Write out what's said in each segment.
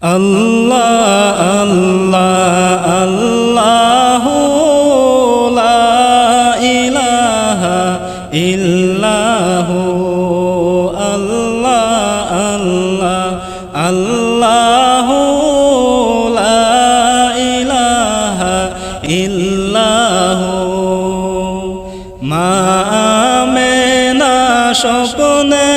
আল্লাহ আল্লাহ আল্লাহু লা ইলাহা ইল্লাহু আল্লাহ আল্লাহ আল্লাহু লা ইলাহা ইল্লাহু মা আমেনা স্বপ্নে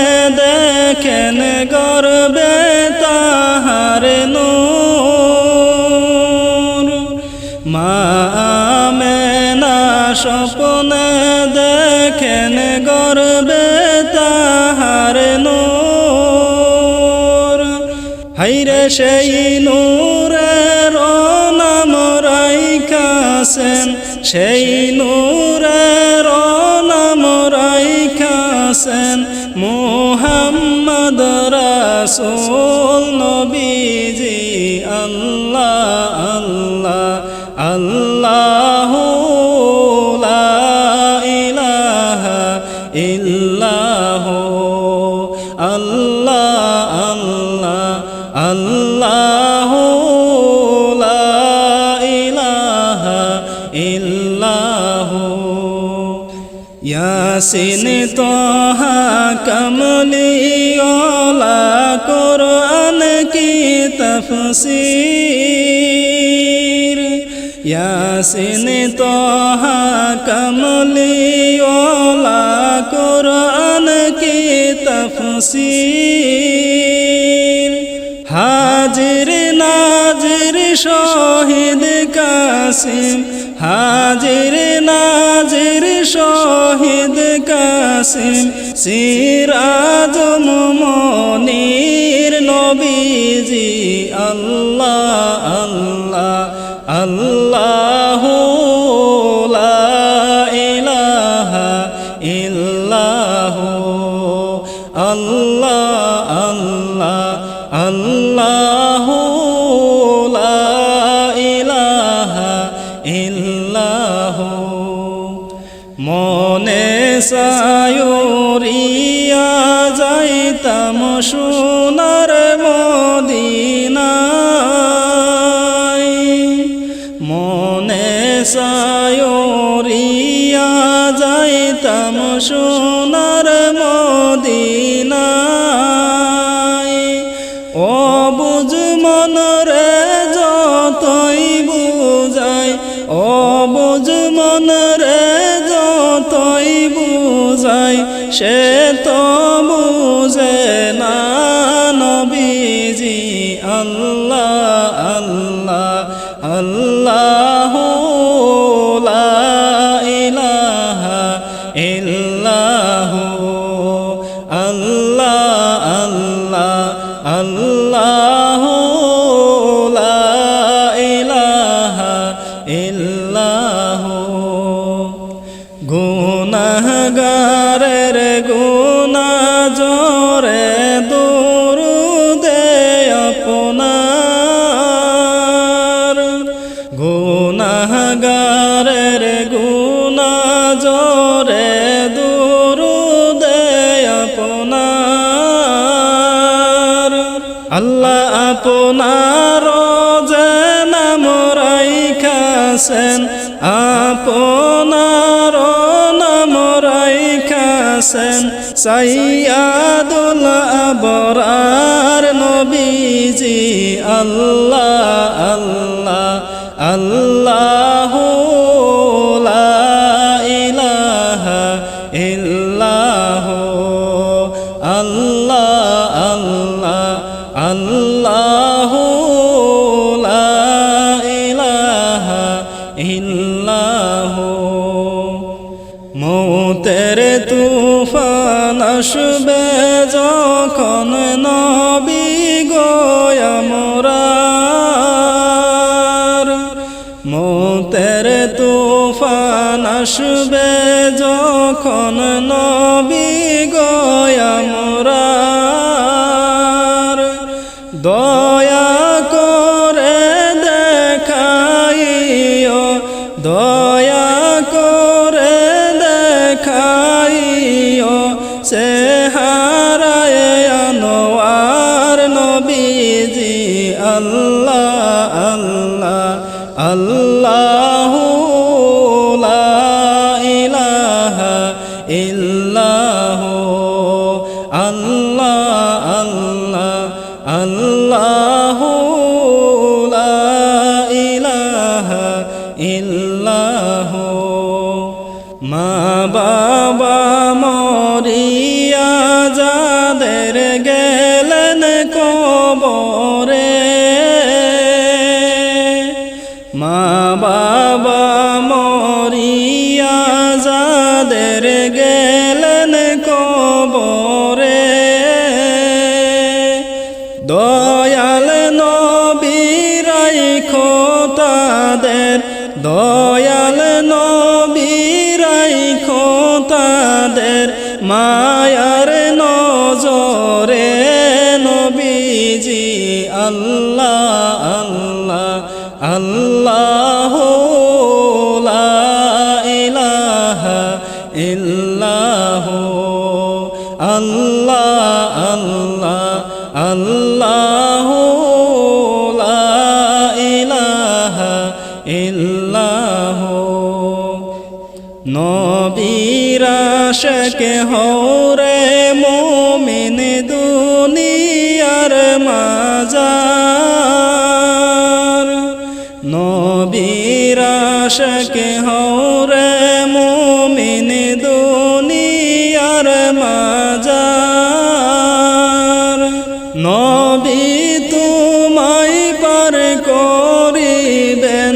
দেখেন গর্বে তাহার নূর মা আমেনা স্বপ্নে দেখেন গর্বে তাহার নূর হাইরে সেই নূরের নাম রাইখাছেন সেই নূরের নাম রাইখাছেন মুহাম্মদ রাসূল নবীজি আল্লাহ আল্লাহ আল্লাহু লা ইলাহা ইল্লাহু আল্লাহ আল্লাহ আল্লাহু লা ইলাহা ইল্লাহু ইয়াসিন তাহা কামলিওয়ালা কোরআন কি তাফসীর ইয়াসিন তাহা কামলিওয়ালা কোরআন কি তাফসীর হাজির নাজির শহীদ কাসিম হাজির নাজির শহীদ কাসিম সিরাজ মুনির নবীজি আল্লাহ আল্লাহ আল্লাহু লা ইলাহা ইল্লাহু আল্লাহ আল্লাহ আল্লাহু লা ইলাহা ইল্লাহু মনে সায়ুরিয়া যাইতাম সোনার মদিনায় মনে সায়ুরিয়া যাইতাম সোনার মদিনায় অবুঝ মনরে যতই বুঝায় অবুঝ মনরে যতই বুঝায় সে তো বুঝে না নবীজি আল্লাহ আল্লাহ আল্লাহু লা ইলাহা ইল্লাহু আল্লাহ আল্লাহ আল্লাহু লা ইলাহা ইল্লাহু গুনাহগারের গুনাহ জরে দরুদে আপনার গুনাহগারের গুনাহ জরে দরুদে আপনার আল্লাহ আপনার যে নাম রাইখাছেন আপনার নাম রাইখাছেন সাইয়্যিদুল আবরার নবীজি আল্লাহ আল্লাহ আল্লাহু লা ইলাহা ইল্লাহু আল্লাহ আল্লাহ আল্লাহু লা ইলাহা ইল্লাহু মৌতের তুফান আসবে যখন নবী গো আমরার মৌতের তুফান আসবে যখন নবী গো আমরার দয়া করে দেখাইও দয়া করে দেখাইও চেহারায় আনোয়ার নবীজি আল্লাহ আল্লাহ আল্লাহু লা ইলাহা ইল্লাহু আল্লাহ আল্লাহ আল্লাহু লা ইলাহা ইল্লাহু মা বাবা মরিয়া যাদের গেলেন কবরে মা বাবা মরিয়া যাদের গেলেন কবরে দয়াল নবী রাইখো তাদের দয়াল নবী রাইখো তাদের মায়ার নজরে নবীজি আল্লাহ আল্লাহ আল্লাহু লা ইলাহা ইল্লাহু আল্লাহ আল্লাহ আল্লাহু লা ইলাহা ইল্লাহু নবীর আশিক হওরে মুমিন দুনিয়ার মাজার নবীর আশিক হওরে মুমিন দুনিয়ার মাজার নবী তোমায় পার করিবেন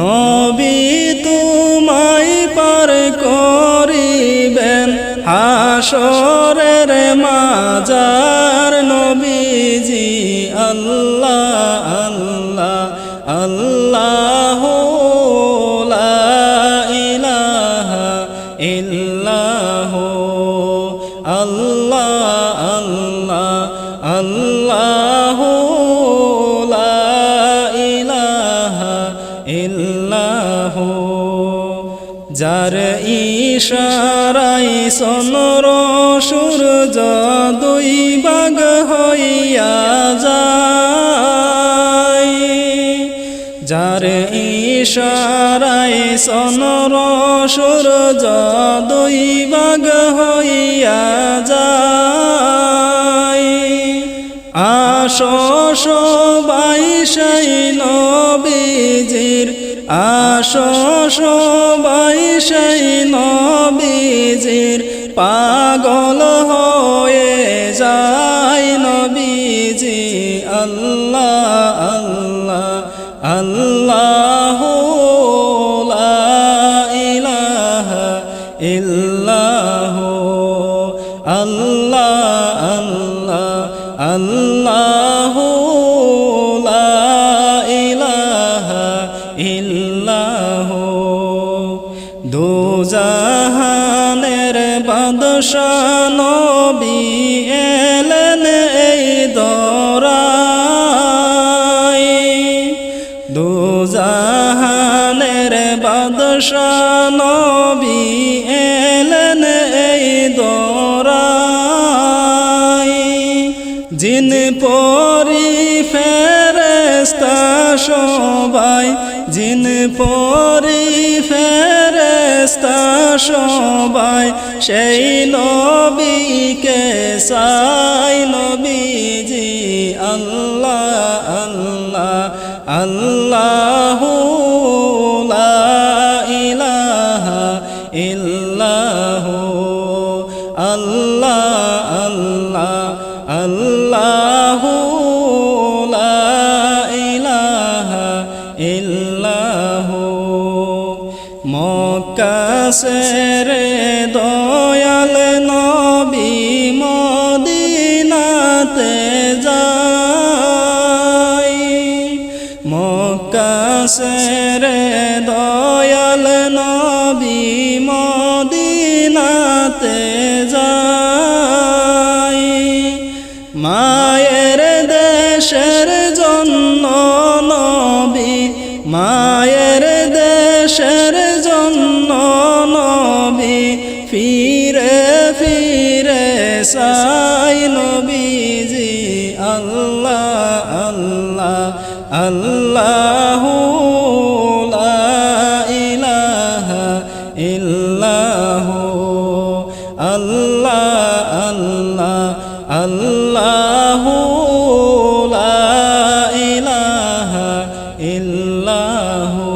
নবী তোমায় পার করিবেন হাসরের মাজার নবীজি আল্লাহ আল্লাহ আল্লাহু লা ইলাহা ইল্লাহু আল্লাহ আল্লাহ আল্লাহু লা ইলাহা ইল্লাহু যার ইশারায় চন্দ্র সূর্য দুই ভাগ হইয়া যায় যার ইশারায় চন্দ্র সূর্য দুই ভাগ হইয়া যায় আসো সবাই সেই নবীজির আসো সবাই সেই নবীজির পাগল হয়ে যায় নবীজি আল্লাহ আল্লাহ আল্লাহু লা ইলাহা ইল্লাহু আল্লাহ আল্লাহ আল্লাহু লা ইলাহা ইল্লাহু দুজাহানের বাদশা নবী এলেন এই দরায় দুজাহানের বাদশা নবী এলেন এই দরায় জিন পরি ফেরেশতা সবাই জিন পরি ফেরেশতা সবাই সেই নবীকে চাই নবীজি আল্লাহ আল্লাহ আল্লাহু লা ইলাহা ইল্লাহু আল্লাহ আল্লাহ আল্লাহু লা ইলাহা ইল্লাহু মক্কা সেরে দয়াল নবী মদিনাতে যায় মক্কা সেরে দয়াল নবী মদিনাতে যায় মায়ের দেশের জন্য নবী মায়ের দেশের জন্য নবী ফিরে ফিরে চাই নবীজি আল্লাহ আল্লাহ আল্লাহু লা ইলাহা ইল্লাহু আল্লাহ আল্লাহ আল্লাহু লা ইলাহা ইল্লাহু